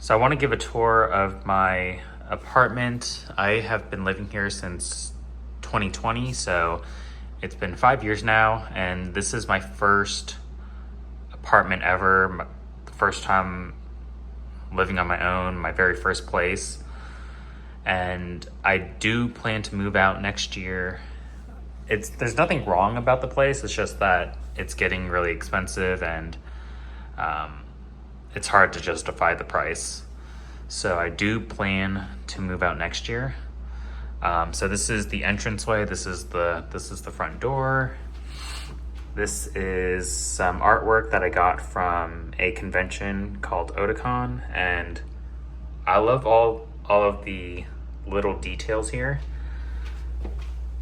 So I want to give a tour of my apartment. I have been living here since 2020, so it's been 5 years now, and this is my first apartment ever, the first time living on my own, my very first place. And I do plan to move out next year. There's nothing wrong about the place, it's just that it's getting really expensive and it's hard to justify the price. So I do plan to move out next year. So this is the entranceway. This is the front door. This is some artwork that I got from a convention called Otakon, and I love all of the little details here.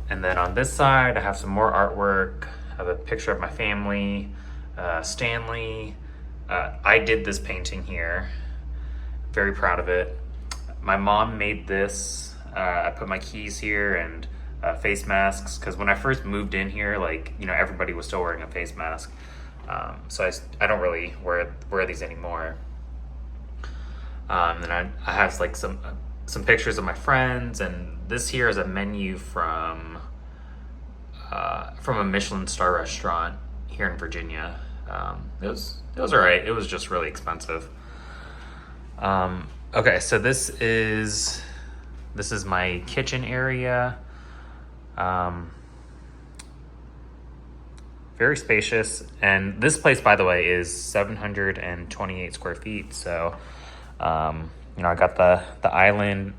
And then on this side, I have some more artwork. I have a picture of my family, Stanley. I did this painting here. Very proud of it. My mom made this. I put my keys here and face masks, because when I first moved in here, everybody was still wearing a face mask. So I don't really wear these anymore. And I have some pictures of my friends, and this here is a menu from a Michelin star restaurant here in Virginia. It was all right. It was just really expensive. Okay, so this is my kitchen area. Very spacious, and this place, by the way, is 728 square feet. So, I got the island,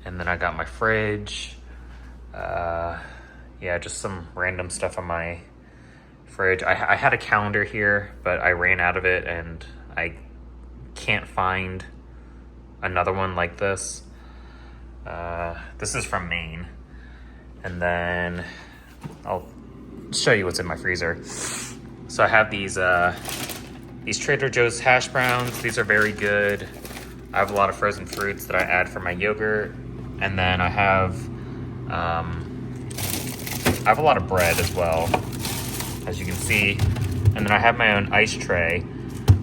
and then I got my fridge. Just some random stuff on my fridge. I had a calendar here, but I ran out of it, and I can't find another one like this. This is from Maine. And then I'll show you what's in my freezer. So I have these Trader Joe's hash browns. These are very good. I have a lot of frozen fruits that I add for my yogurt. And then I have a lot of bread as well, as you can see. And then I have my own ice tray.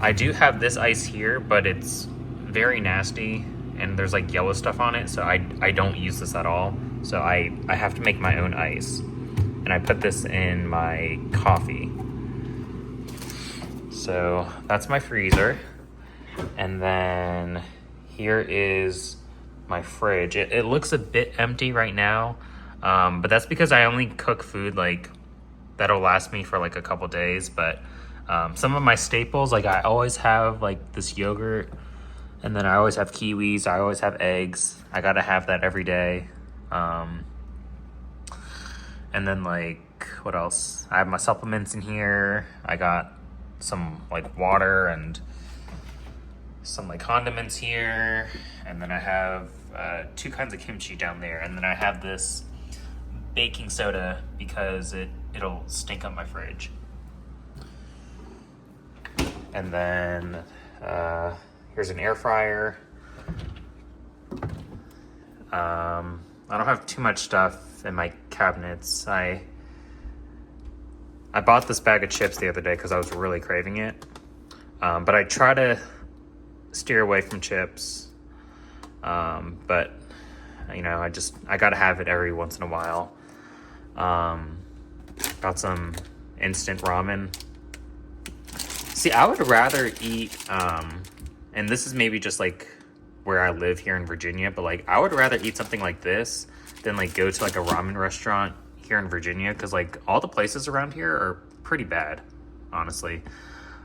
I do have this ice here, but it's very nasty and there's yellow stuff on it, so I don't use this at all. So I have to make my own ice, and I put this in my coffee. So that's my freezer. And then here is my fridge. It looks a bit empty right now, but that's because I only cook food that'll last me for a couple days. But some of my staples, I always have this yogurt, and then I always have kiwis, I always have eggs. I gotta have that every day. And then what else? I have my supplements in here. I got some water and some condiments here. And then I have 2 kinds of kimchi down there. And then I have this baking soda because it'll stink up my fridge. And then here's an air fryer. I don't have too much stuff in my cabinets. I bought this bag of chips the other day because I was really craving it. But I try to steer away from chips. But I gotta have it every once in a while. Got some instant ramen. See, I would rather eat, and this is maybe just where I live here in Virginia, but I would rather eat something like this than go to a ramen restaurant here in Virginia, because all the places around here are pretty bad, honestly.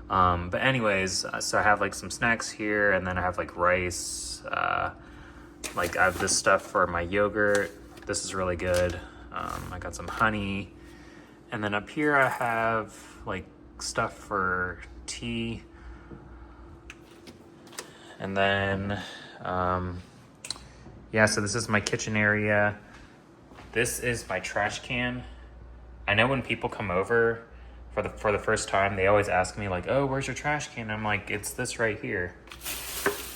But anyways, so I have some snacks here, and then I have rice. I have this stuff for my yogurt. This is really good. I got some honey, and then up here I have stuff for tea. And then so this is my kitchen area. This is my trash can. I know when people come over for the first time, they always ask me oh, where's your trash can? I'm it's this right here.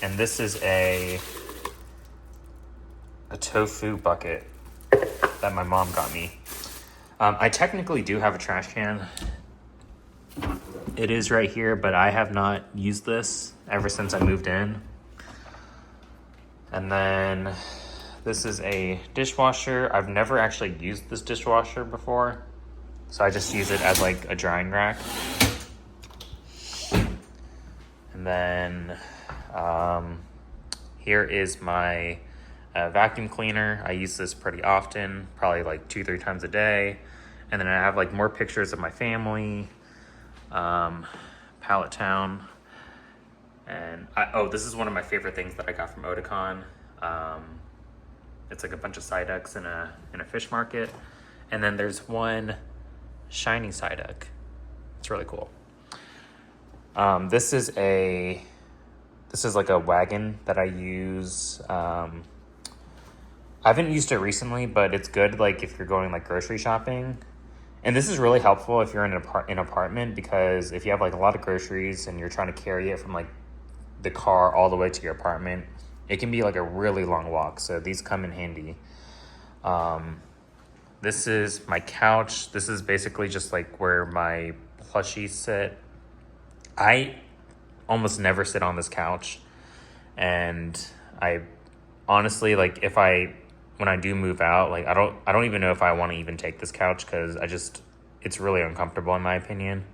And this is a tofu bucket that my mom got me. I technically do have a trash can. It is right here, but I have not used this ever since I moved in. And then this is a dishwasher. I've never actually used this dishwasher before, so I just use it as like a drying rack. And then here is my vacuum cleaner. I use this pretty often, probably like 2-3 times a day. And then I have like more pictures of my family, Pallet Town. And this is one of my favorite things that I got from Oticon. It's like a bunch of Psyducks in a fish market. And then there's one shiny Psyduck. It's really cool. This is like a wagon that I use. I haven't used it recently, but it's good like if you're going like grocery shopping. And this is really helpful if you're in an apartment, because if you have like a lot of groceries and you're trying to carry it from like the car all the way to your apartment, it can be like a really long walk. So these come in handy. This is my couch. This is basically just like where my plushies sit. I almost never sit on this couch, and I honestly, like, when I do move out, like I don't even know if I want to even take this couch, because it's really uncomfortable in my opinion.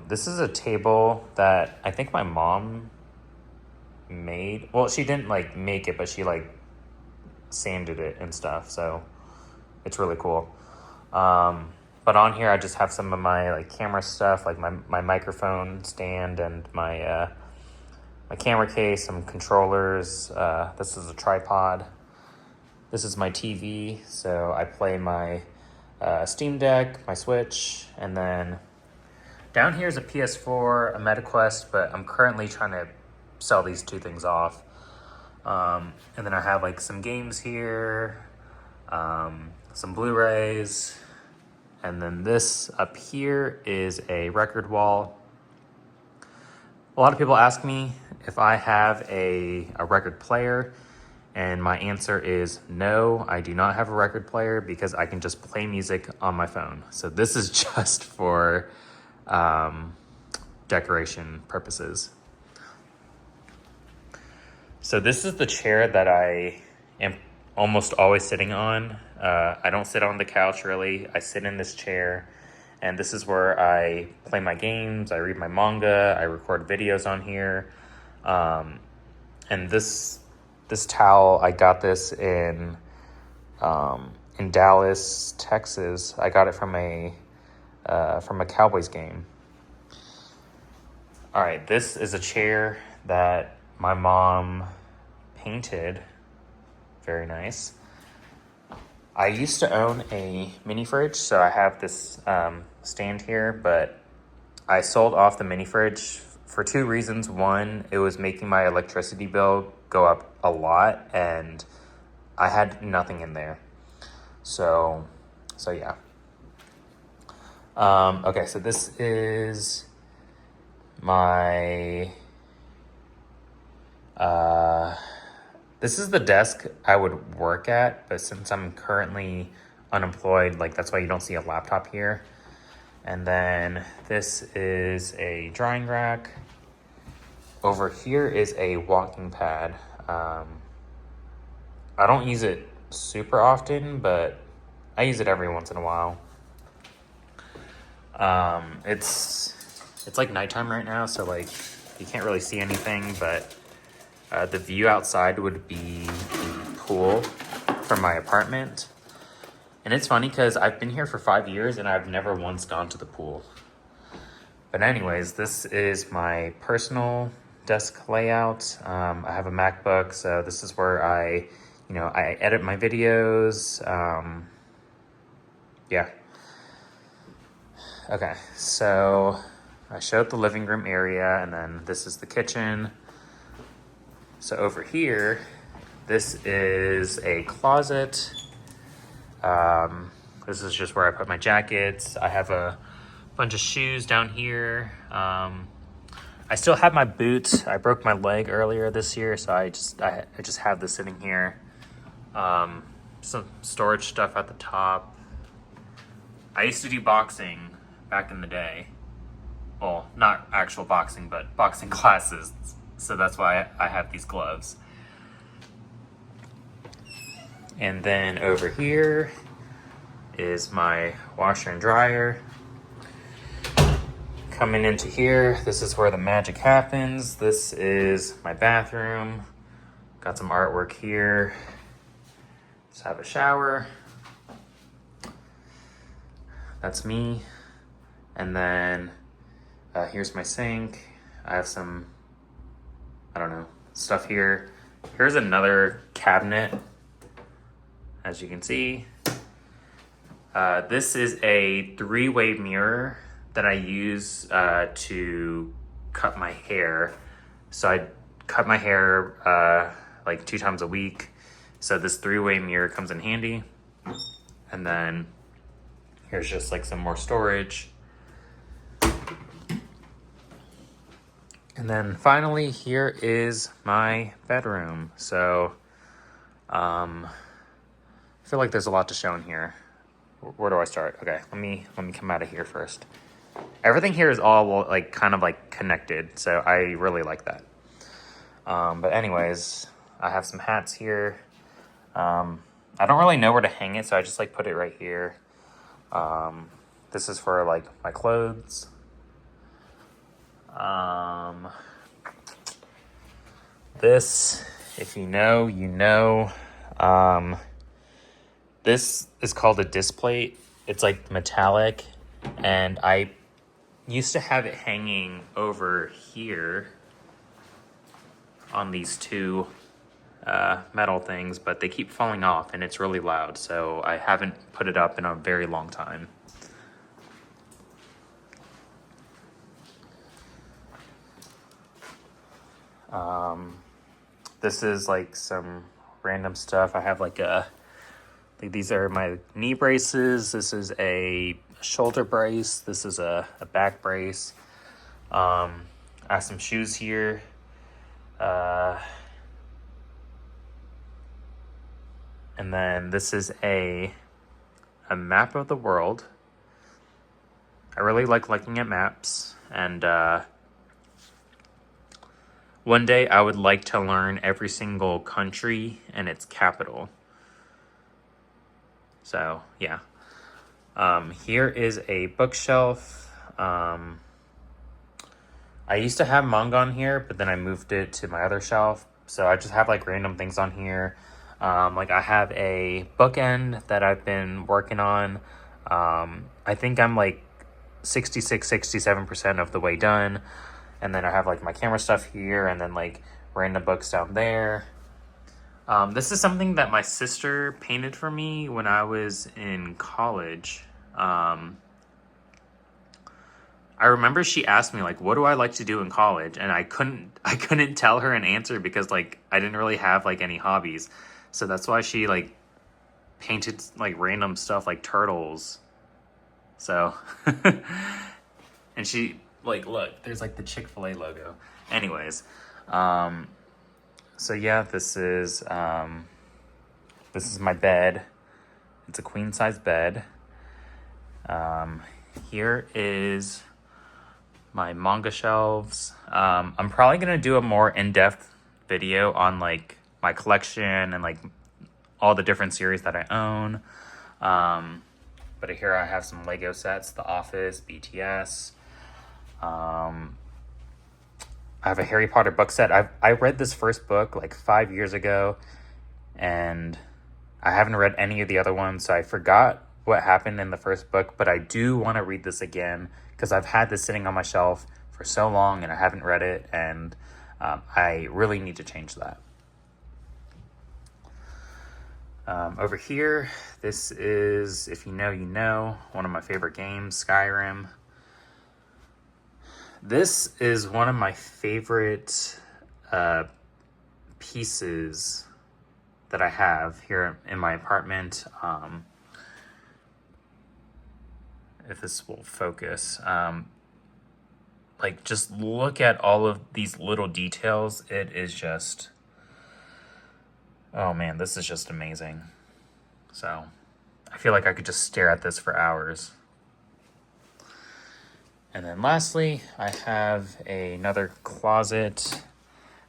This is a table that I think my mom made. Well, she didn't like make it, but she like sanded it and stuff, so it's really cool. But on here I just have some of my like camera stuff, like my microphone stand and my camera case, some controllers. This is a tripod. This is my TV, so I play my Steam Deck, my Switch, and then down here is a PS4, a MetaQuest, but I'm currently trying to sell these two things off. And then I have like some games here, some Blu-rays, and then this up here is a record wall. A lot of people ask me if I have a record player, and my answer is no, I do not have a record player, because I can just play music on my phone. So this is just for decoration purposes. So this is the chair that I am almost always sitting on. I don't sit on the couch really. I sit in this chair, and this is where I play my games, I read my manga, I record videos on here. And this towel, I got this in Dallas, Texas. I got it from a Cowboys game. All right, this is a chair that my mom painted. Very nice. I used to own a mini fridge, so I have this stand here, but I sold off the mini fridge for two reasons. One, it was making my electricity bill go up a lot, and I had nothing in there. So yeah. Okay, so this is my this is the desk I would work at, but since I'm currently unemployed, like that's why you don't see a laptop here. And then this is a drying rack. Over here is a walking pad. I don't use it super often, but I use it every once in a while. It's like nighttime right now, so like you can't really see anything, but the view outside would be the pool from my apartment. And it's funny because I've been here for 5 years and I've never once gone to the pool. But anyways, this is my personal desk layout. I have a MacBook, so this is where I edit my videos. Yeah. Okay, so I showed the living room area, and then this is the kitchen. So over here, this is a closet. This is just where I put my jackets. I have a bunch of shoes down here. I still have my boots. I broke my leg earlier this year, so I just have this sitting here. Some storage stuff at the top. I used to do boxing back in the day. Well, not actual boxing, but boxing classes. So that's why I have these gloves. And then over here is my washer and dryer. Coming into here, this is where the magic happens. This is my bathroom. Got some artwork here. Just have a shower. That's me. And then here's my sink. I have some, I don't know, stuff here. Here's another cabinet, as you can see. This is a 3-way mirror that I use to cut my hair. So I cut my hair like 2 times a week. So this 3-way mirror comes in handy. And then here's just like some more storage. And then finally, here is my bedroom. So I feel like there's a lot to show in here. Where do I start? Okay, let me come out of here first. Everything here is all like kind of like connected, so I really like that. But anyways, I have some hats here. I don't really know where to hang it, so I just like put it right here. This is for like my clothes. This, if you know, you know. This is called a disc plate. It's like metallic, and I used to have it hanging over here on these 2 metal things, but they keep falling off and it's really loud, so I haven't put it up in a very long time. This is like some random stuff. I have like these are my knee braces. This is a shoulder brace. This is a back brace. I have some shoes here. And then this is a map of the world. I really like looking at maps, and one day I would like to learn every single country and its capital. So yeah. Here is a bookshelf. I used to have manga on here, but then I moved it to my other shelf. So I just have like random things on here. Like I have a bookend that I've been working on. I think I'm like 67% of the way done. And then I have like my camera stuff here, and then like random books down there. This is something that my sister painted for me when I was in college. I remember she asked me like, what do I like to do in college? And I couldn't tell her an answer because like I didn't really have like any hobbies. So that's why she like painted like random stuff like turtles. So, and she like, look, there's like the Chick-fil-A logo. Anyways, so yeah, this is my bed. It's a queen size bed. Here is my manga shelves. I'm probably gonna do a more in-depth video on like my collection and like all the different series that I own. But here I have some Lego sets, The Office, BTS. I have a Harry Potter book set. I read this first book like 5 years ago, and I haven't read any of the other ones, so I forgot what happened in the first book, but I do want to read this again because I've had this sitting on my shelf for so long and I haven't read it, and I really need to change that. Over here, this is, if you know, you know, one of my favorite games, Skyrim. This is one of my favorite pieces that I have here in my apartment. If this will focus. Like, just look at all of these little details. It is just... oh man, this is just amazing. So, I feel like I could just stare at this for hours. And then lastly, I have another closet.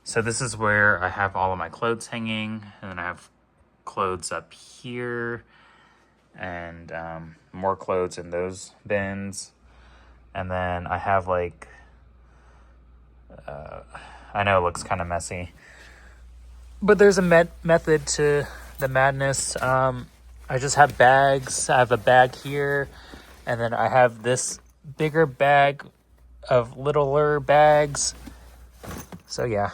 So this is where I have all of my clothes hanging, and then I have clothes up here, and more clothes in those bins. And then I have like, I know it looks kind of messy, but there's a method to the madness. I just have bags. I have a bag here, and then I have this bigger bag of littler bags. So yeah.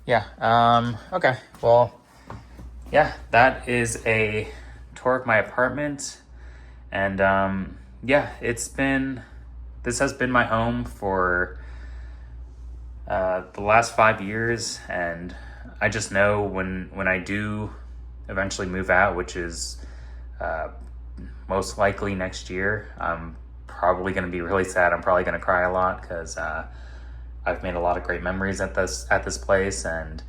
Yeah, okay, well, yeah, that is a tour of my apartment. And yeah, this has been my home for the last 5 years, and I just know when I do eventually move out, which is most likely next year, I'm probably going to be really sad. I'm probably going to cry a lot because I've made a lot of great memories at this place, and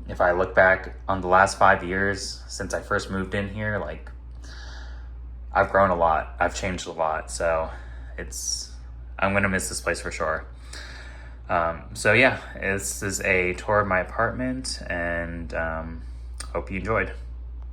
if I look back on the last 5 years since I first moved in here, like, I've grown a lot. I've changed a lot. So I'm going to miss this place for sure. So yeah, this is a tour of my apartment, and hope you enjoyed.